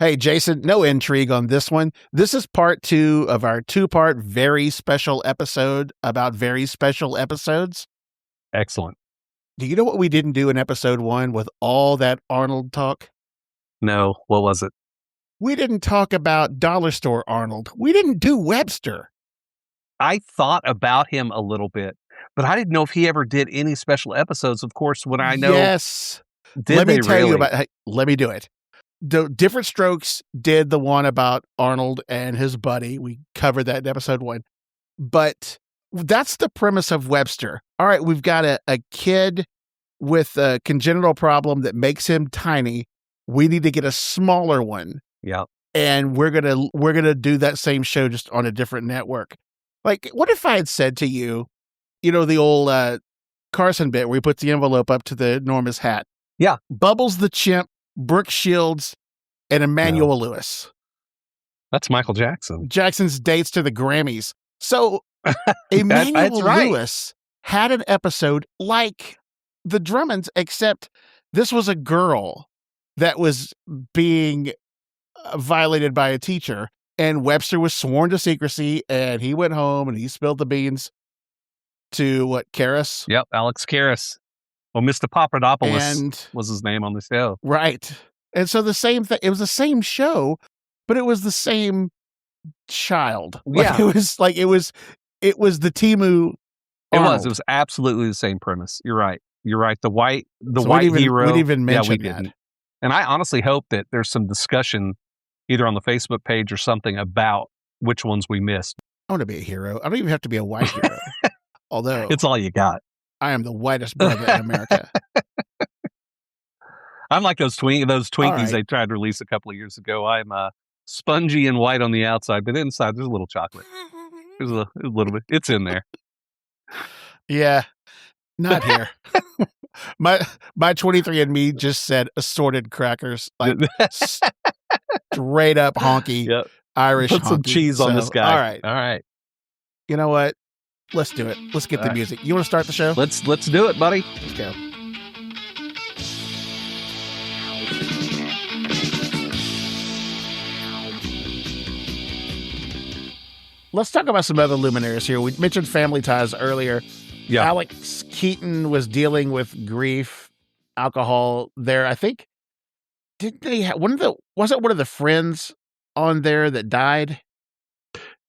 Hey, Jason, no intrigue on this one. This is part 2 of our 2-part very special episode about very special episodes. Excellent. Do you know what we didn't do in episode 1 with all that Arnold talk? No, what was it? We didn't talk about Dollar Store Arnold. We didn't do Webster. I thought about him a little bit, but I didn't know if he ever did any special episodes. Of course, when I know. Yes. Let me tell you about. Let me do it. The Diff'rent Strokes did the one about Arnold and his buddy. We covered that in episode 1. But that's the premise of Webster. All right, we've got a kid with a congenital problem that makes him tiny. We need to get a smaller one. Yeah. And we're gonna do that same show just on a different network. Like, what if I had said to you, the old Carson bit where he puts the envelope up to the enormous hat? Yeah. Bubbles the Chimp, Brooke Shields, and Emmanuel Lewis. That's Michael Jackson. Jackson's dates to the Grammys. So Emmanuel Lewis had an episode like the Drummonds, except this was a girl that was being violated by a teacher, and Webster was sworn to secrecy, and he went home and he spilled the beans to Karras? Yep, Alex Karras. Well, Mr. Papadopoulos was his name on the show. Right. And so the same thing, it was the same show, but it was the same child. Yeah. It was the Timu Arnold. It was absolutely the same premise. You're right. The white We'd hero. even mention we that. didn't. And I honestly hope that there's some discussion either on the Facebook page or something about which ones we missed. I want to be a hero. I don't even have to be a white hero. Although it's all you got. I am the whitest brother in America. I'm like those Twinkies right. They tried to release a couple of years ago. I'm spongy and white on the outside, but inside there's a little chocolate. There's a little bit. It's in there. Yeah, not here. My 23andMe just said assorted crackers, like straight up honky Irish. Put some cheese on this guy. All right. You know what? Let's do it. Let's get the music. You want to start the show? Let's do it, buddy. Let's go. Let's talk about some other luminaries here. We mentioned Family Ties earlier. Yeah. Alex Keaton was dealing with grief, alcohol there. I think, did they have was it one of the friends on there that died?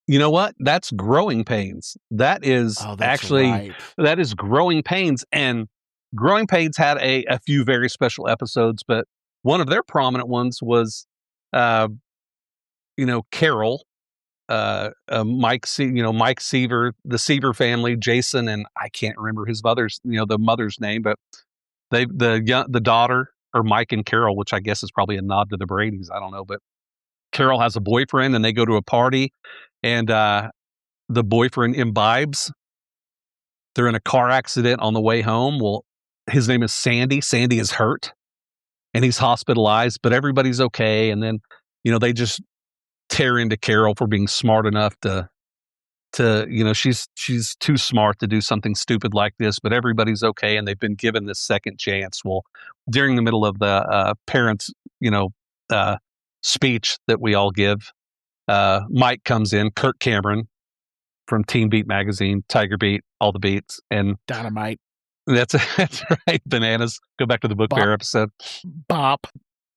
You know what? That's Growing Pains. That is that is Growing Pains. And Growing Pains had a few very special episodes, but one of their prominent ones was, Carol, Mike Seaver, the Seaver family, Jason, and I can't remember his the mother's name, but the daughter, or Mike and Carol, which I guess is probably a nod to the Bradys. I don't know, but Carol has a boyfriend and they go to a party, and the boyfriend imbibes. They're in a car accident on the way home. Well, his name is Sandy. Sandy is hurt and he's hospitalized, but everybody's okay. And then, they just tear into Carol for being smart enough to she's too smart to do something stupid like this, but everybody's okay. And they've been given this second chance. Well, during the middle of the parents, speech that we all give, Mike comes in, Kirk Cameron from Teen Beat Magazine, Tiger Beat, all the beats, and Dynamite. That's right. Bananas. Go back to the book fair episode. Bop.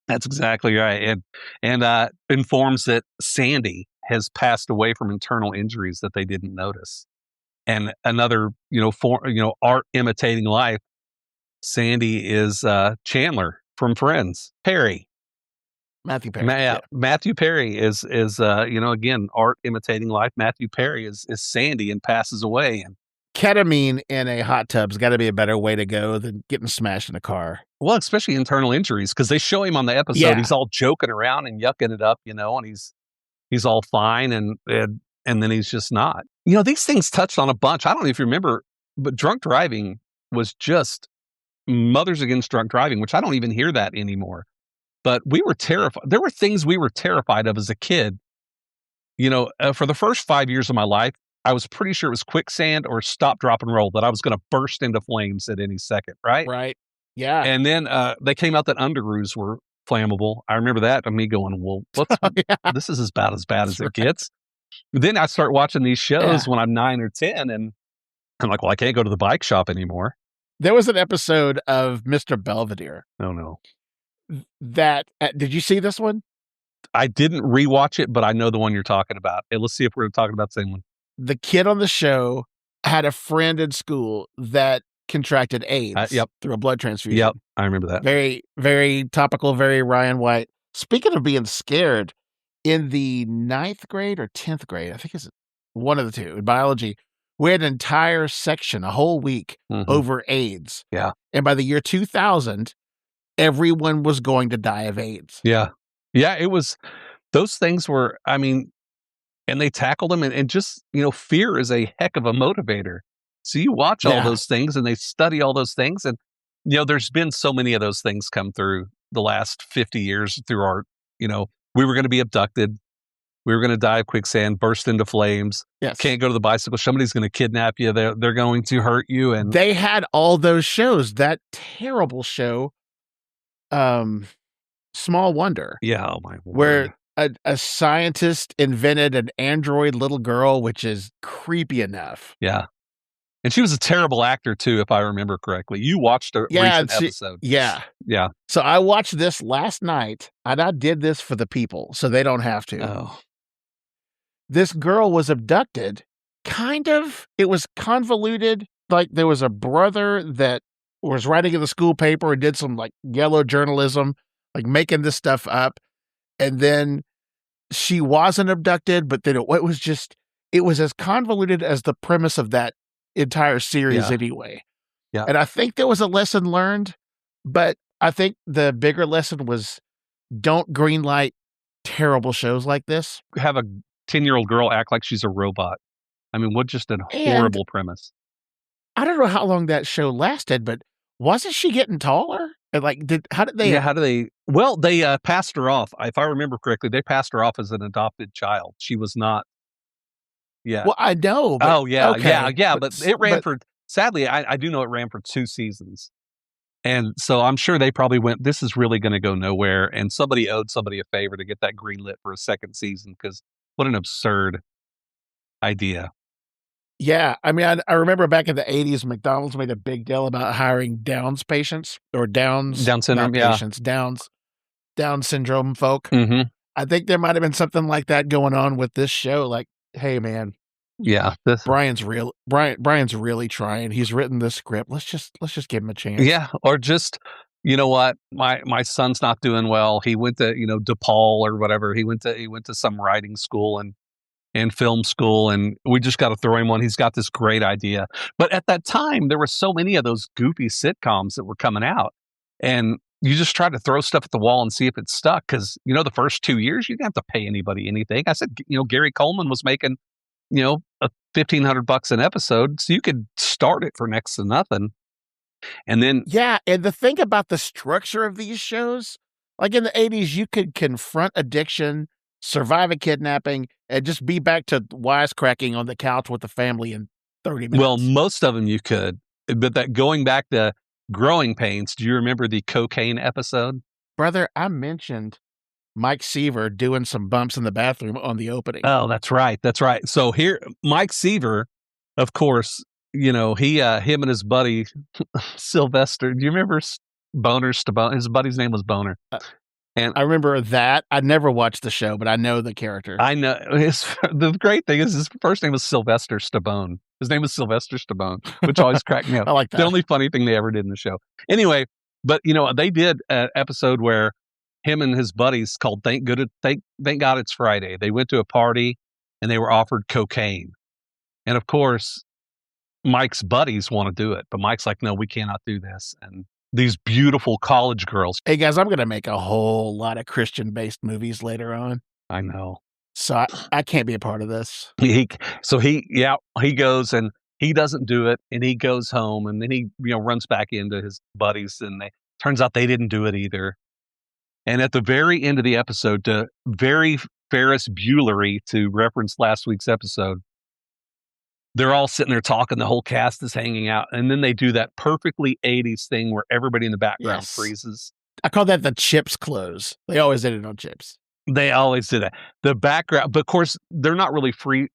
That's exactly right. And informs that Sandy has passed away from internal injuries that they didn't notice. And another, art imitating life. Sandy is Chandler from Friends. Perry. Matthew Perry. Matthew Perry is again, art imitating life. Matthew Perry is Sandy and passes away. And ketamine in a hot tub's got to be a better way to go than getting smashed in a car. Well, especially internal injuries, because they show him on the episode. Yeah. He's all joking around and yucking it up, and he's all fine, and then he's just not. These things touched on a bunch. I don't know if you remember, but drunk driving was just Mothers Against Drunk Driving, which I don't even hear that anymore. But we were terrified. There were things we were terrified of as a kid. For the first 5 years of my life, I was pretty sure it was quicksand or stop, drop, and roll, that I was going to burst into flames at any second, right? Right. Yeah. And then they came out that underoos flammable. I remember that, and me going, well, this is about as bad as it gets. Then I start watching these shows when I'm 9 or 10, and I'm like, well, I can't go to the bike shop anymore. There was an episode of Mr. Belvedere. Oh, no. That, did you see this one? I didn't rewatch it, but I know the one you're talking about. And let's see if we're talking about the same one. The kid on the show had a friend in school that contracted AIDS through a blood transfusion. Yep, I remember that. Very, very topical, very Ryan White. Speaking of being scared, in the 9th grade or 10th grade, I think it's one of the two, in biology, we had an entire section, a whole week, over AIDS. Yeah. And by the year 2000, everyone was going to die of AIDS. Yeah. Yeah, it was, those things were, I mean, and they tackled them, and just, fear is a heck of a motivator. So you watch all those things, and they study all those things, and, there's been so many of those things come through the last 50 years through our, we were going to be abducted. We were going to die of quicksand, burst into flames. Yes. Can't go to the bicycle. Somebody's going to kidnap you. They're going to hurt you. And they had all those shows. That terrible show, Small Wonder. Yeah, oh my word. Where a scientist invented an android little girl, which is creepy enough. Yeah. And she was a terrible actor, too, if I remember correctly. You watched a recent episode. Yeah. Yeah. So I watched this last night, and I did this for the people, so they don't have to. Oh. This girl was abducted. Kind of. It was convoluted. Like, there was a brother that was writing in the school paper and did some, like, yellow journalism, like, making this stuff up. And then she wasn't abducted, but then it was as convoluted as the premise of that entire series anyway. Yeah. And I think there was a lesson learned, but I think the bigger lesson was don't greenlight terrible shows like this. Have a 10-year-old girl act like she's a robot. I mean, what just a horrible premise. I don't know how long that show lasted, but wasn't she getting taller? And how did they? Well, they passed her off. If I remember correctly, they passed her off as an adopted child. She was not. Yeah. Well, I know. But, but it ran for, sadly, I do know it ran for 2 seasons. And so I'm sure they probably went, this is really going to go nowhere. And somebody owed somebody a favor to get that greenlit for a second season, because what an absurd idea. Yeah. I mean, I remember back in the 80s, McDonald's made a big deal about hiring Down's patients or Down syndrome patients, Down syndrome folk. Mm-hmm. I think there might have been something like that going on with this show. Like, hey, man. Yeah, Brian's really trying. He's written this script. Let's just give him a chance. Yeah, or just, you know what, my son's not doing well. He went to DePaul or whatever. He went to some writing school and film school, and we just got to throw him one. He's got this great idea. But at that time, there were so many of those goofy sitcoms that were coming out, and you just try to throw stuff at the wall and see if it stuck. Because the first 2 years you didn't have to pay anybody anything. I said, Gary Coleman was making $1,500 an episode, so you could start it for next to nothing. And then and the thing about the structure of these shows, like in the 80s, you could confront addiction, survive a kidnapping, and just be back to wisecracking on the couch with the family in 30 minutes. Well, most of them you could, but that going back to Growing Pains, do you remember the cocaine episode? Brother, I mentioned Mike Seaver doing some bumps in the bathroom on the opening. Oh, that's right. That's right. So here, Mike Seaver, of course, him and his buddy, Sylvester. Do you remember Boner Stabone? His buddy's name was Boner. And I remember that. I never watched the show, but I know the character. I know. The great thing is his first name was Sylvester Stabone. His name was Sylvester Stabone, which always cracked me up. I like that. The only funny thing they ever did in the show. Anyway, but they did an episode where him and his buddies called Thank God It's Friday. They went to a party and they were offered cocaine. And of course, Mike's buddies want to do it, but Mike's like, no, we cannot do this. And these beautiful college girls. Hey guys, I'm going to make a whole lot of Christian-based movies later on. I know. So I can't be a part of this. He goes and he doesn't do it, and he goes home, and then he runs back into his buddies, and turns out they didn't do it either. And at the very end of the episode, to very Ferris Buellery, to reference last week's episode, they're all sitting there talking. The whole cast is hanging out. And then they do that perfectly 80s thing where everybody in the background freezes. I call that the Chips close. They always did it on Chips. They always did that. The background, but of course, they're not really free.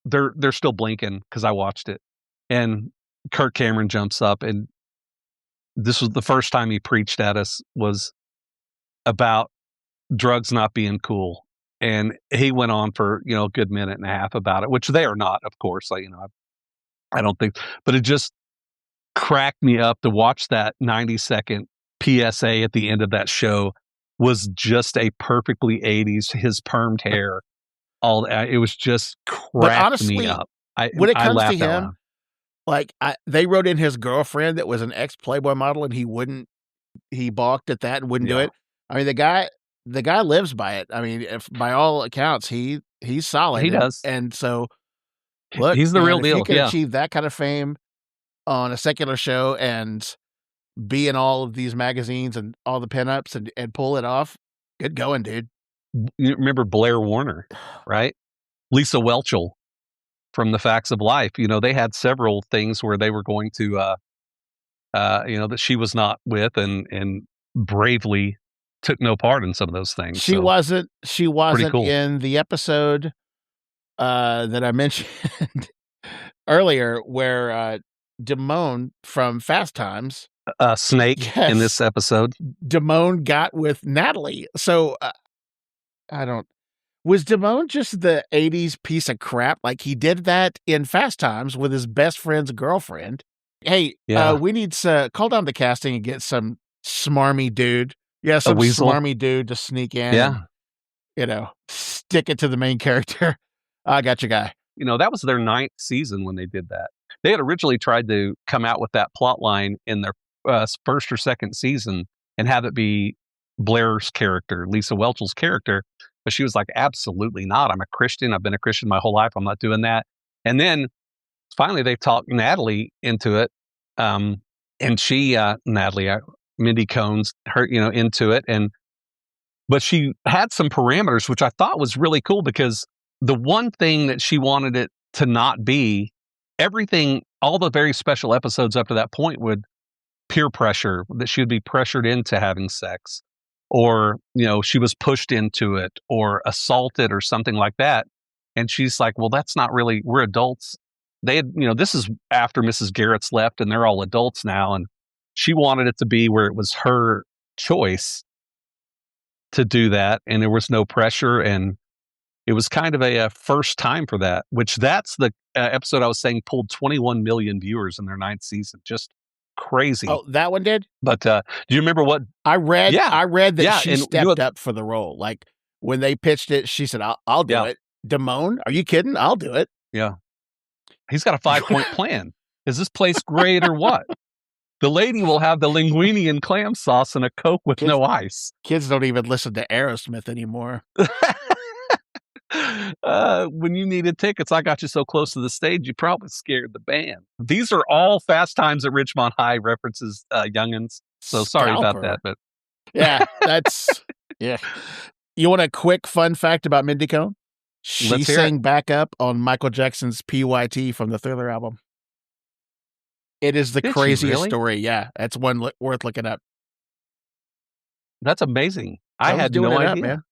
They're still blinking because I watched it. And Kirk Cameron jumps up, and this was the first time he preached at us, was about drugs not being cool. And he went on for, a good minute and a half about it, which they are not, of course. Like, I don't think, but it just cracked me up to watch that 90-second PSA at the end of that show. Was just a perfectly 80s, his permed hair. It was just cracked me up. When it comes to him, like they wrote in his girlfriend that was an ex-Playboy model, and he balked at that and wouldn't do it. I mean, the guy lives by it. I mean, if by all accounts, he's solid. He does. And so look, he's the real deal. If he can achieve that kind of fame on a secular show and be in all of these magazines and all the pinups and pull it off, good going, dude. You remember Blair Warner, right? Lisa Welchel from The Facts of Life. They had several things where they were going to, that she was not with, and bravely took no part in some of those things. She wasn't cool. in the episode that I mentioned earlier where Damone from Fast Times, Snake, in this episode, Damone got with Natalie. So was Damone just the 80s piece of crap? Like, he did that in Fast Times with his best friend's girlfriend. Hey, we need to call down the casting and get some smarmy dude. Yeah, some smarmy dude to sneak in. Yeah. And, stick it to the main character. I got you, guy. That was their 9th season when they did that. They had originally tried to come out with that plot line in their first or second season and have it be Blair's character, Lisa Welchel's character. But she was like, absolutely not. I'm a Christian. I've been a Christian my whole life. I'm not doing that. And then finally they talked Natalie into it. And she, Mindy Cohn's her, into it. But she had some parameters, which I thought was really cool, because the one thing that she wanted it to not be, everything, all the very special episodes up to that point would peer pressure, that she would be pressured into having sex, or, she was pushed into it or assaulted or something like that. And she's like, well, that's not really, we're adults. They had, this is after Mrs. Garrett's left and they're all adults now. And she wanted it to be where it was her choice to do that. And there was no pressure. And it was kind of a first time for that, which that's the episode I was saying pulled 21 million viewers in their 9th season. Just crazy. Oh, that one did? But do you remember what I read? Yeah. I read that she stepped up for the role. Like, when they pitched it, she said, I'll do it. Damone, are you kidding? I'll do it. Yeah. He's got a 5-point plan. Is this place great or what? The lady will have the linguine and clam sauce and a Coke with no ice. Kids don't even listen to Aerosmith anymore. When you needed tickets, I got you so close to the stage, you probably scared the band. These are all Fast Times at Ridgemont High references, youngins. So sorry about that, but yeah, yeah. You want a quick fun fact about Mindy Cohn? She sang backup on Michael Jackson's PYT from the Thriller album. It is the craziest story. Yeah, that's one worth looking up. That's amazing. I had no idea, man.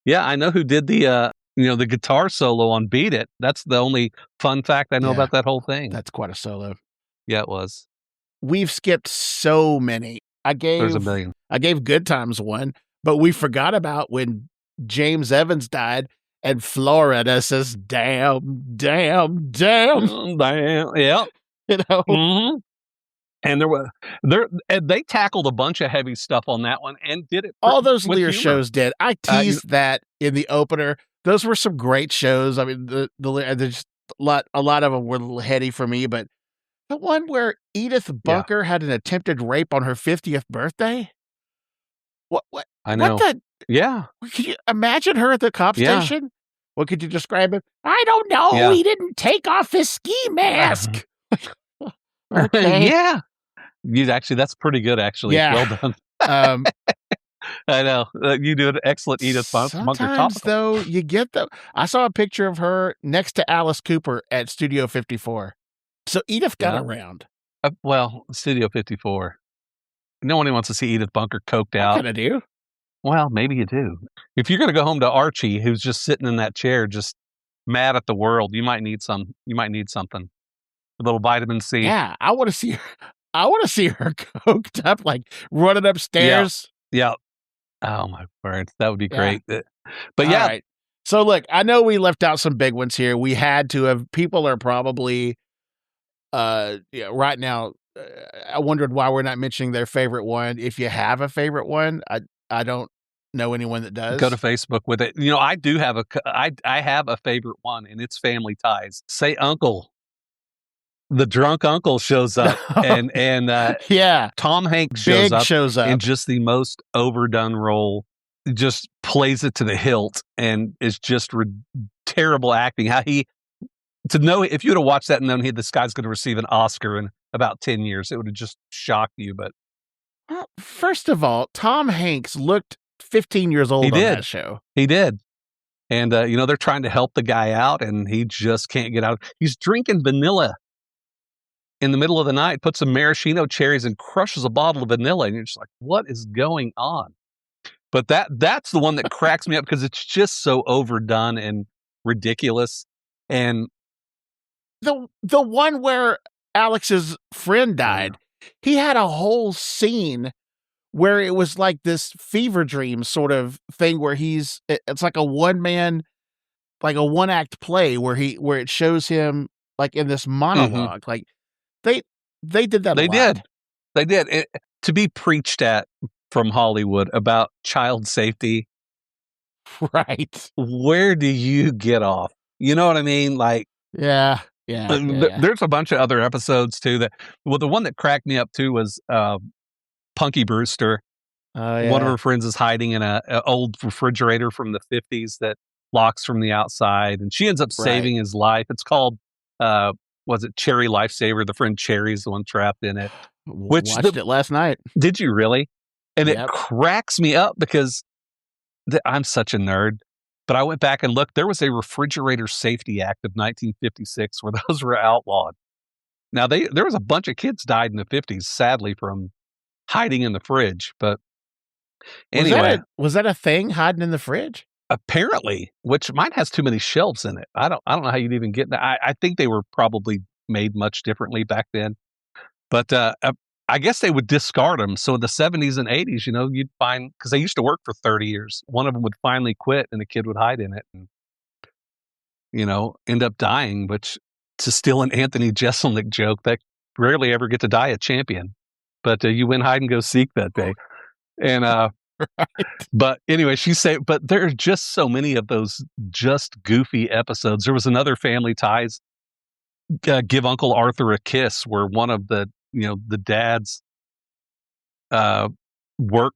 Yeah, I know who did the the guitar solo on Beat It. That's the only fun fact I know about that whole thing. That's quite a solo. Yeah, it was. We've skipped so many. There's a million. I gave Good Times one, but we forgot about when James Evans died and Florida says, damn, damn, damn. Damn, yeah. Mm-hmm. And they tackled a bunch of heavy stuff on that one and did it. All those Lear shows did. I teased that in the opener. Those were some great shows. I mean, there's a lot of them were a little heady for me, but the one where Edith Bunker had an attempted rape on her 50th birthday. What? I know. Yeah. Can you imagine her at the cop station? What could you describe it? I don't know. Yeah. He didn't take off his ski mask. Okay. Yeah. That's pretty good, actually. Yeah. Well done. I know. You do an excellent Edith Bunker. Sometimes, though, you get I saw a picture of her next to Alice Cooper at Studio 54. So Edith got around. Well, Studio 54. Nobody wants to see Edith Bunker coked out. I kind of do. Well, maybe you do. If you're going to go home to Archie, who's just sitting in that chair, just mad at the world, you might need something. A little vitamin C. Yeah, I want to see her. I want to see her coked up, like running upstairs. Yeah. Oh my word, that would be great. But all right. So look, I know we left out some big ones here. We had to have. People are probably, right now. I wondered why we're not mentioning their favorite one. If you have a favorite one, I don't know anyone that does. Go to Facebook with it. I do have I have a favorite one, and it's Family Ties. Say Uncle. The drunk uncle shows up, and Tom Hanks shows up in just the most overdone role. Just plays it to the hilt, and is just terrible acting. If you would have watched that and known this guy's going to receive an Oscar in about 10 years, it would have just shocked you. But first of all, Tom Hanks looked 15 years old on that show. He did. And, they're trying to help the guy out, and he just can't get out. He's drinking vanilla in the middle of the night, puts some maraschino cherries and crushes a bottle of vanilla. And you're just like, what is going on? But that's the one that cracks me up because it's just so overdone and ridiculous. And the one where Alex's friend died, he had a whole scene where it was like this fever dream sort of thing where it's like a one-act play where it shows him like in this monologue. Mm-hmm. Like they did that. They did. To be preached at from Hollywood about child safety. Right. Where do you get off? You know what I mean? Like, yeah. There's a bunch of other episodes too the one that cracked me up too was Punky Brewster. One of her friends is hiding in an old refrigerator from the 50s that locks from the outside, and she ends up saving his life. It's called, was it Cherry Lifesaver? The friend Cherry's the one trapped in it. Watched it last night. Did you really? And it cracks me up because I'm such a nerd. But I went back and looked. There was a Refrigerator Safety Act of 1956 where those were outlawed. Now, there was a bunch of kids died in the 50s, sadly, from hiding in the fridge. But anyway, was that a thing, hiding in the fridge? Apparently, which mine has too many shelves in it. I don't know how you'd even get that. I think they were probably made much differently back then. But I guess they would discard them. So in the 70s and 80s, you'd find, because they used to work for 30 years, one of them would finally quit and a kid would hide in it and, end up dying, which, to steal an Anthony Jeselnik joke, that rarely ever get to die a champion. But you win hide and go seek that day. And, right. But anyway, but there are just so many of those just goofy episodes. There was another Family Ties, Give Uncle Arthur a Kiss, where one of the dad's work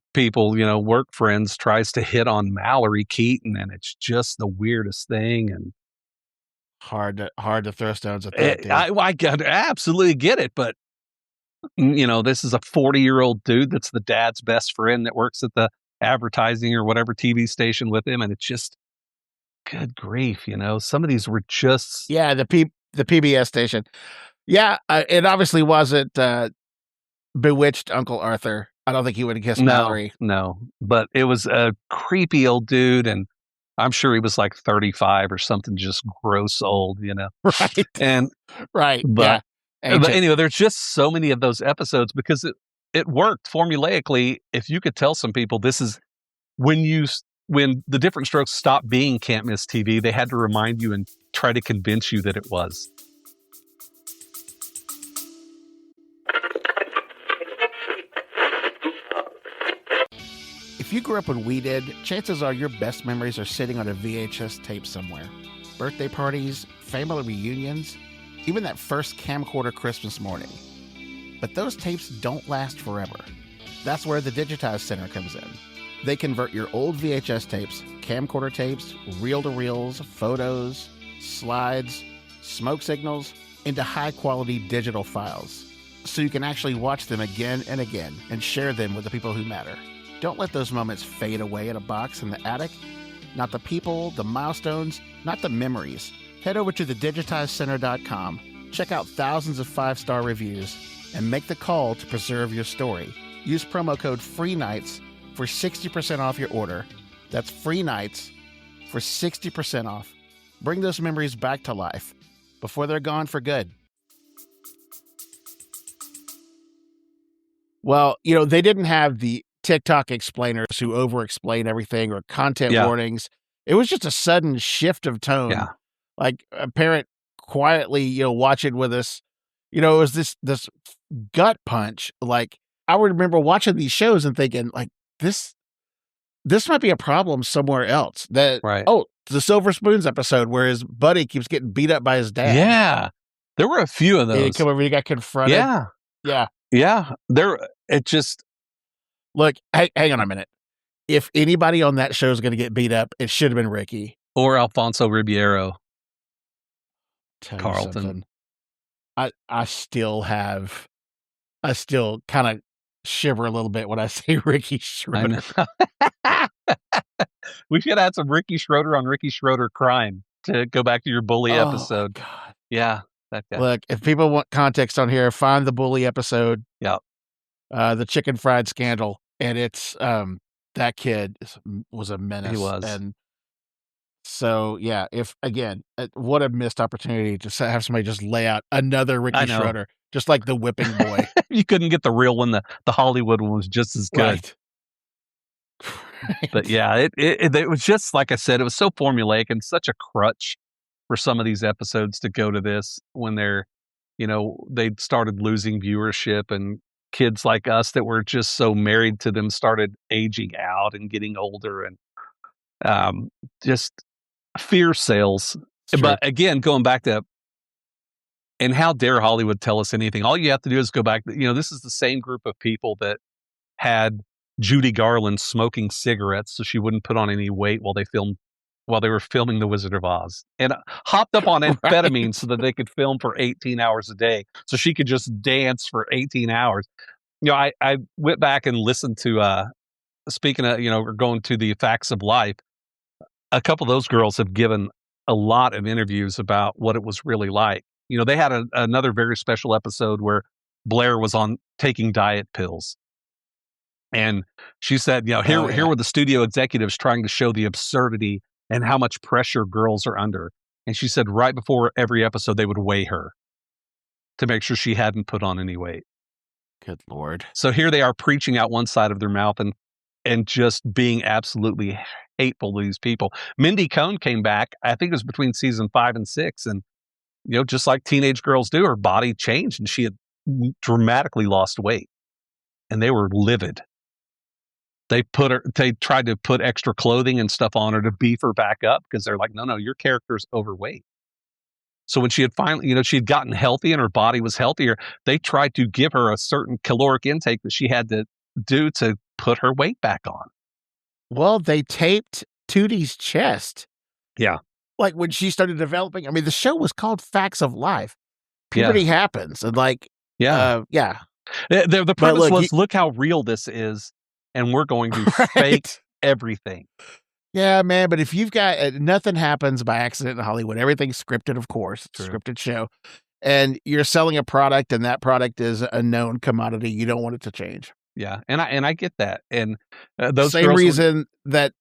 friends tries to hit on Mallory Keaton, and it's just the weirdest thing and hard to throw stones at that. I absolutely get it, but this is a 40-year-old dude that's the dad's best friend that works at the advertising or whatever TV station with him, and it's just, good grief, some of these were just the PBS station. Yeah, it obviously wasn't bewitched Uncle Arthur. I don't think he would have kissed Mallory. No, but it was a creepy old dude, and I'm sure he was like 35 or something, just gross old, Right. And right, but anyway, there's just so many of those episodes because it worked formulaically. If you could tell some people this is when the Diff'rent Strokes stopped being Can't Miss TV, they had to remind you and try to convince you that it was. If you grew up when we did, chances are your best memories are sitting on a VHS tape somewhere. Birthday parties, family reunions, even that first camcorder Christmas morning. But those tapes don't last forever. That's where the Digitized Center comes in. They convert your old VHS tapes, camcorder tapes, reel-to-reels, photos, slides, smoke signals into high-quality digital files, so you can actually watch them again and again and share them with the people who matter. Don't let those moments fade away in a box in the attic. Not the people, the milestones, not the memories. Head over to thedigitizedcenter.com, check out thousands of 5-star reviews, and make the call to preserve your story. use promo code FREENIGHTS for 60% off your order. That's FREENIGHTS for 60% off. Bring those memories back to life before they're gone for good. Well, they didn't have the TikTok explainers who over-explain everything or content warnings. It was just a sudden shift of tone. Yeah. Like a parent quietly, watching with us. It was this gut punch. Like, I would remember watching these shows and thinking, like, this might be a problem somewhere else. Oh, the Silver Spoons episode where his buddy keeps getting beat up by his dad. Yeah. There were a few of those. He come over, he got confronted. Yeah. Yeah. Yeah. Look, hang on a minute. If anybody on that show is going to get beat up, it should have been Ricky. Or Alfonso Ribeiro. Carlton. I still kind of shiver a little bit when I say Ricky Schroeder. We should add some Ricky Schroeder on Ricky Schroeder crime to go back to your bully episode. God. Yeah, that guy. Look, if people want context on here, find the bully episode. Yeah. The chicken fried scandal, and it's that kid was a menace. He was. And so, yeah, what a missed opportunity to have somebody just lay out another Ricky Schroeder, just like the whipping boy. You couldn't get the real one. The Hollywood one was just as good. Right. But yeah, it was just, like I said, it was so formulaic and such a crutch for some of these episodes to go to this when they're, they started losing viewership, and kids like us that were just so married to them started aging out and getting older, and just fear sales. Sure. But again, going back to, and how dare Hollywood tell us anything? All you have to do is go back. This is the same group of people that had Judy Garland smoking cigarettes so she wouldn't put on any weight while they were filming The Wizard of Oz, and hopped up on amphetamine so that they could film for 18 hours a day so she could just dance for 18 hours. I went back and listened to, speaking of, we're going to the Facts of Life. A couple of those girls have given a lot of interviews about what it was really like. They had another very special episode where Blair was on taking diet pills. And she said, here were the studio executives trying to show the absurdity and how much pressure girls are under. And she said right before every episode, they would weigh her to make sure she hadn't put on any weight. Good Lord. So here they are preaching out one side of their mouth and just being absolutely hateful to these people. Mindy Cohn came back, I think it was between season 5 and 6. And, just like teenage girls do, her body changed and she had dramatically lost weight. And they were livid. They tried to put extra clothing and stuff on her to beef her back up because they're like, no, your character's overweight. So when she had finally, she had gotten healthy and her body was healthier, they tried to give her a certain caloric intake that she had to do to put her weight back on. Well, they taped Tootie's chest. Yeah. Like when she started developing. I mean, the show was called Facts of Life. Puberty happens. And yeah. The premise was, look how real this is. And we're going to fake everything. Yeah, man. But if you've got nothing happens by accident in Hollywood, everything's scripted, of course. It's a scripted show. And you're selling a product and that product is a known commodity. You don't want it to change. Yeah. And I get that. And those same reason that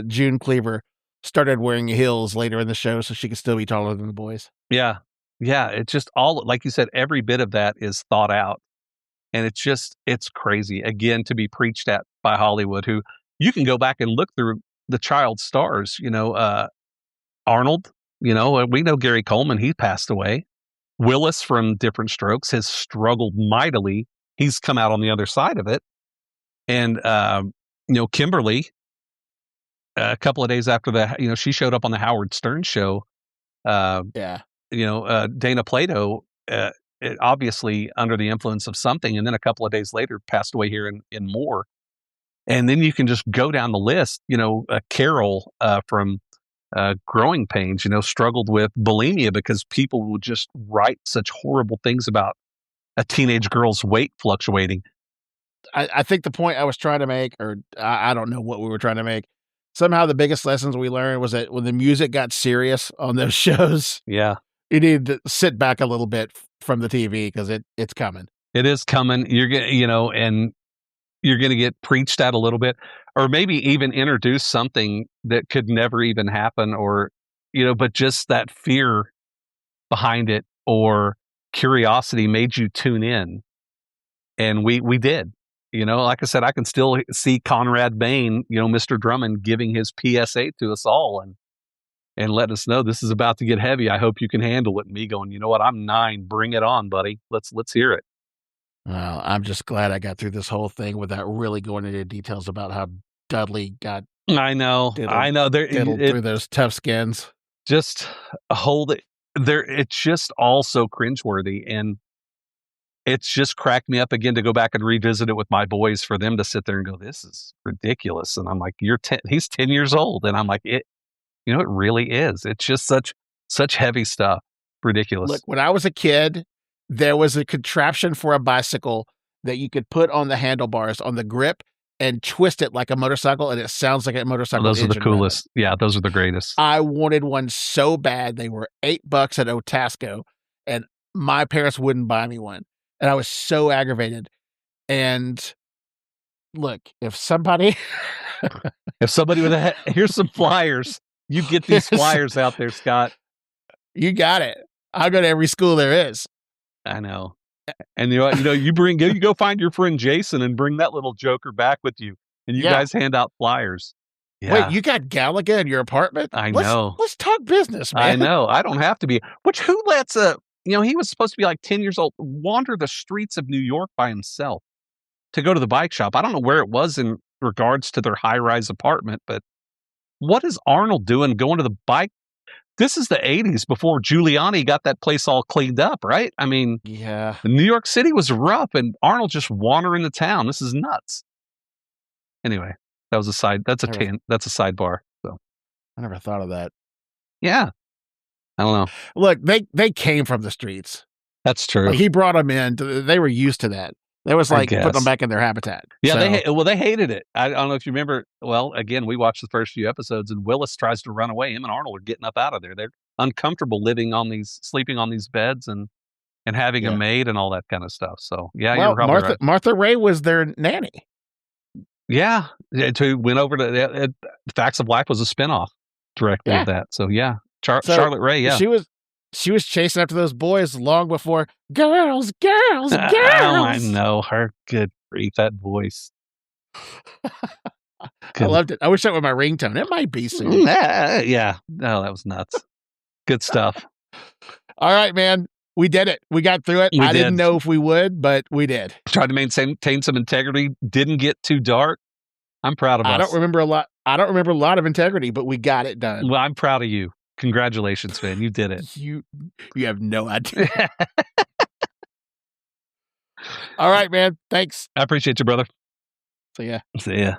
June Cleaver started wearing heels later in the show so she could still be taller than the boys. Yeah. Yeah. It's just all, like you said, every bit of that is thought out. And it's crazy, again, to be preached at by Hollywood, who you can go back and look through the child stars, Arnold, we know Gary Coleman, he passed away. Willis from Diff'rent Strokes has struggled mightily. He's come out on the other side of it. And, Kimberly, a couple of days after that, she showed up on the Howard Stern show. Dana Plato, obviously under the influence of something, and then a couple of days later passed away here in Moore. And then you can just go down the list. Carol from Growing Pains, struggled with bulimia because people would just write such horrible things about a teenage girl's weight fluctuating. I think the point I was trying to make, or I don't know what we were trying to make, somehow the biggest lessons we learned was that when the music got serious on those shows, yeah, you need to sit back a little bit from the TV because it's coming. It is coming. You're gonna, and you're going to get preached at a little bit, or maybe even introduce something that could never even happen, or, but just that fear behind it or curiosity made you tune in. And we did, like I said, I can still see Conrad Bain, Mr. Drummond giving his PSA to us all and let us know this is about to get heavy. I hope you can handle it. And me going, you know what? I'm 9. Bring it on, buddy. Let's hear it. Well, I'm just glad I got through this whole thing without really going into details about how Dudley got. I know. Diddled through those tough skins. Just hold it there. It's just all so cringeworthy, and it's just cracked me up again to go back and revisit it with my boys for them to sit there and go, "This is ridiculous." And I'm like, "You're 10." He's 10 years old, and I'm like, "It really is. It's just such heavy stuff. Ridiculous." Look, when I was a kid, there was a contraption for a bicycle that you could put on the handlebars on the grip and twist it like a motorcycle, and it sounds like a motorcycle. Those are the coolest. Yeah, those are the greatest. I wanted one so bad. They were $8 at Otasco, and my parents wouldn't buy me one. And I was so aggravated. And look, if somebody here's some flyers. You get these flyers out there, Scott. You got it. I'll go to every school there is. I know. And you go find your friend Jason and bring that little joker back with you, and you guys hand out flyers. Yeah. Wait, you got Galaga in your apartment? I know. Let's talk business, man. I know. I don't have to be. Who lets he was supposed to be like 10 years old, wander the streets of New York by himself to go to the bike shop. I don't know where it was in regards to their high-rise apartment, but what is Arnold doing going to the bike? This is the 80s before Giuliani got that place all cleaned up, right? I mean, yeah. New York City was rough, and Arnold just wandering the town. This is nuts. Anyway, that was that's a sidebar. So I never thought of that. Yeah. I don't know. Look, they came from the streets. That's true. Like, he brought them in. They were used to that. That was like putting them back in their habitat. Yeah, they hated it. I don't know if you remember. Well, again, we watched the first few episodes, and Willis tries to run away. Him and Arnold are getting up out of there. They're uncomfortable sleeping on these beds, and having a maid and all that kind of stuff. So you're probably right. Martha Raye was their nanny. Yeah, went over to Facts of Life was a spinoff directly of that. So Charlotte Rae. Yeah, she was chasing after those boys long before girls. Oh, I know her. Good grief, that voice. I loved it. I wish that were my ringtone. It might be soon. Yeah. Oh, that was nuts. Good stuff. All right, man. We did it. We got through it. I didn't know if we would, but we did. Tried to maintain some integrity. Didn't get too dark. I'm proud of us. I don't remember a lot of integrity, but we got it done. Well, I'm proud of you. Congratulations, man. You did it. You have no idea. All right, man. Thanks. I appreciate you, brother. See ya. See ya.